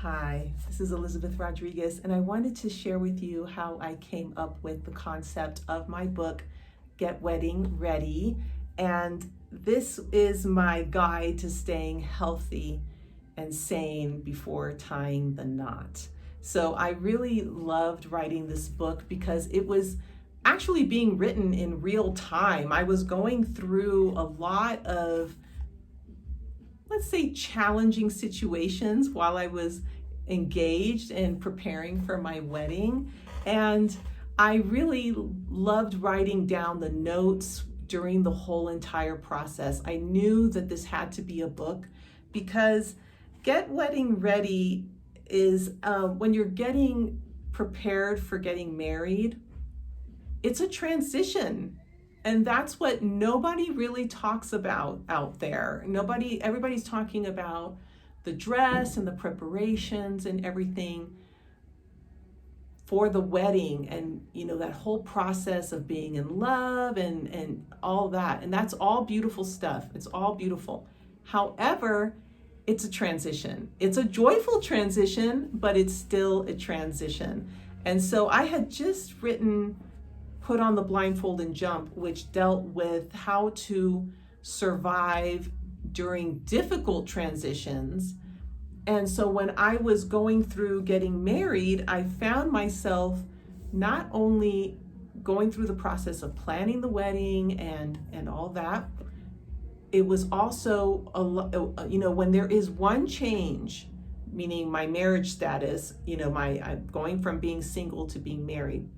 Hi, this is Elizabeth Rodriguez, and I wanted to share with you how I came up with the concept of my book, Get Wedding Ready. And this is my guide to staying healthy and sane before tying the knot. So I really loved writing this book because it was actually being written in real time. I was going through a lot of, let's say, challenging situations while I was engaged and preparing for my wedding. And I really loved writing down the notes during the whole entire process. I knew that this had to be a book because Get Wedding Ready is when you're getting prepared for getting married, it's a transition. And that's what nobody really talks about out there. Everybody's talking about the dress and the preparations and everything for the wedding, and that whole process of being in love and all that. And that's all beautiful stuff. It's all beautiful. However, it's a transition. It's a joyful transition, but it's still a transition. And so I had just written Put on the Blindfold and Jump, which dealt with how to survive during difficult transitions. And so when I was going through getting married, I found myself not only going through the process of planning the wedding and all that, it was also, when there is one change, meaning my marriage status, I'm going from being single to being married,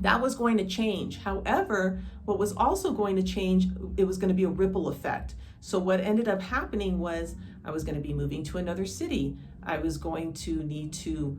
that was going to change. However, what was also going to change, it was going to be a ripple effect. So what ended up happening was I was going to be moving to another city. I was going to need to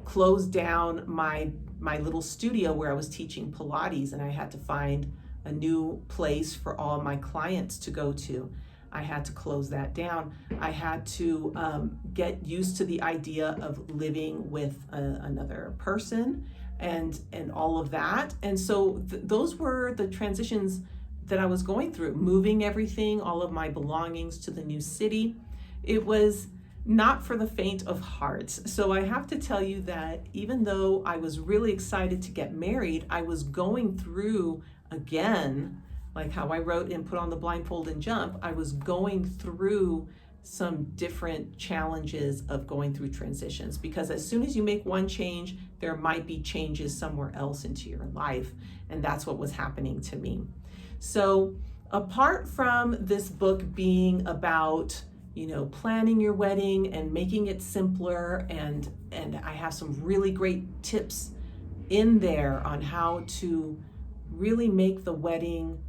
close down my little studio where I was teaching Pilates, and I had to find a new place for all my clients to go to. I had to close that down. I had to get used to the idea of living with another person and all of that. And so those were the transitions that I was going through, moving everything, all of my belongings to the new city. It was not for the faint of heart. So I have to tell you that even though I was really excited to get married, I was going through, again, like how I wrote in Put on the Blindfold and Jump, I was going through some different challenges of going through transitions, because as soon as you make one change, there might be changes somewhere else into your life. And that's what was happening to me. So apart from this book being about, planning your wedding and making it simpler, and I have some really great tips in there on how to really make the wedding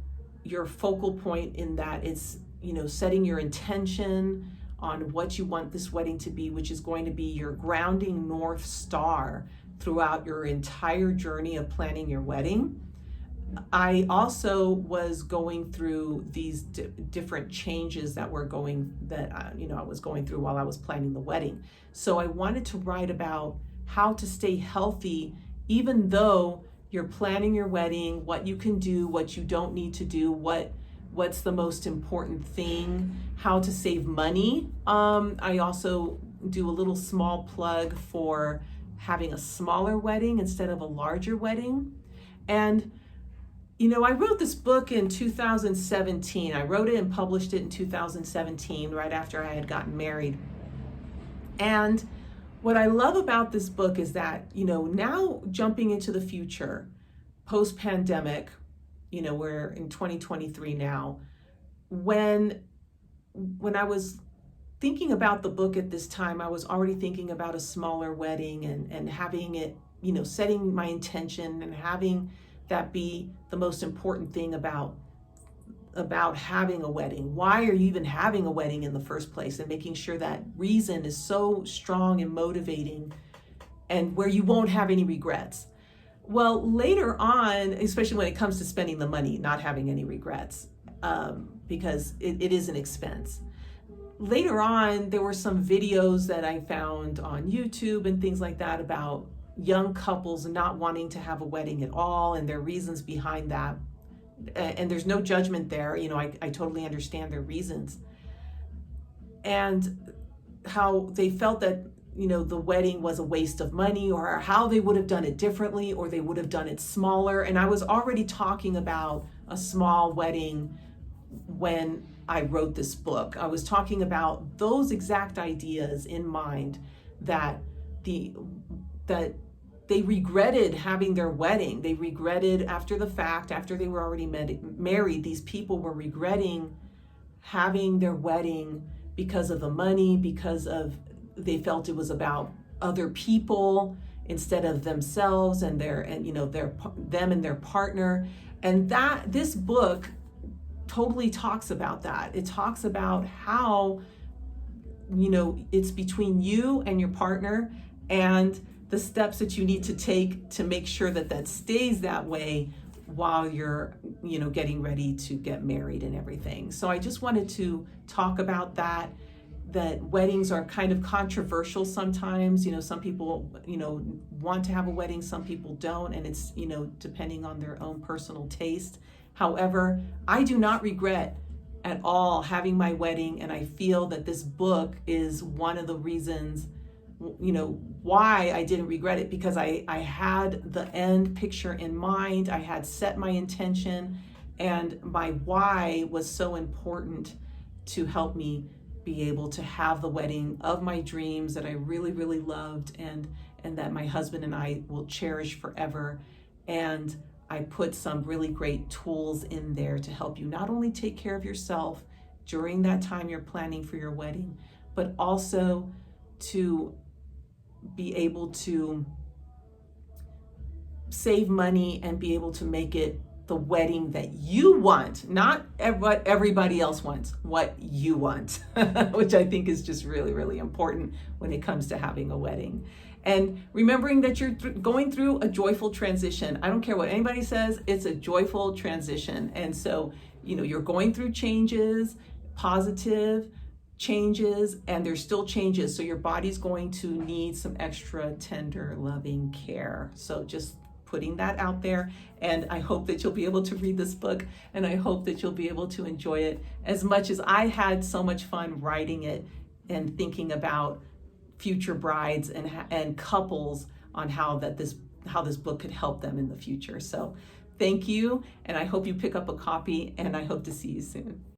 your focal point, in that it's, setting your intention on what you want this wedding to be, which is going to be your grounding North Star throughout your entire journey of planning your wedding. I also was going through these different changes that I was going through while I was planning the wedding. So I wanted to write about how to stay healthy, even though you're planning your wedding, what you can do, what you don't need to do, what's the most important thing, how to save money. I also do a little small plug for having a smaller wedding instead of a larger wedding. And I wrote this book in 2017. I wrote it and published it in 2017, right after I had gotten married. And what I love about this book is that, now jumping into the future, post-pandemic, we're in 2023 now, when I was thinking about the book at this time, I was already thinking about a smaller wedding and having it, setting my intention and having that be the most important thing about having a wedding. Why are you even having a wedding in the first place? And making sure that reason is so strong and motivating, and where you won't have any regrets. Well, later on, especially when it comes to spending the money, not having any regrets, because it is an expense. Later on, there were some videos that I found on YouTube and things like that about young couples not wanting to have a wedding at all and their reasons behind that. And there's no judgment there. I totally understand their reasons. And how they felt that, the wedding was a waste of money, or how they would have done it differently, or they would have done it smaller. And I was already talking about a small wedding when I wrote this book. I was talking about those exact ideas in mind, that that they regretted having their wedding. They regretted after the fact, after they were already married, these people were regretting having their wedding because of the money, because of they felt it was about other people instead of themselves and them and their partner. And that this book totally talks about that. It talks about how, it's between you and your partner, and the steps that you need to take to make sure that that stays that way while you're, getting ready to get married and everything. So I just wanted to talk about that weddings are kind of controversial sometimes. Some people, want to have a wedding, some people don't, and it's, depending on their own personal taste. However, I do not regret at all having my wedding, and I feel that this book is one of the reasons, why I didn't regret it, because I had the end picture in mind. I had set my intention, and my why was so important to help me be able to have the wedding of my dreams that I really, really loved, and that my husband and I will cherish forever. And I put some really great tools in there to help you not only take care of yourself during that time you're planning for your wedding, but also to be able to save money and be able to make it the wedding that you want, not what everybody else wants, what you want, which I think is just really, really important when it comes to having a wedding. And remembering that you're going through a joyful transition. I don't care what anybody says, it's a joyful transition. And so, you're going through changes, positive changes, and there's still changes. So your body's going to need some extra tender, loving care. So just putting that out there. And I hope that you'll be able to read this book, and I hope that you'll be able to enjoy it as much as I had so much fun writing it and thinking about future brides and couples on how this book could help them in the future. So thank you, and I hope you pick up a copy, and I hope to see you soon.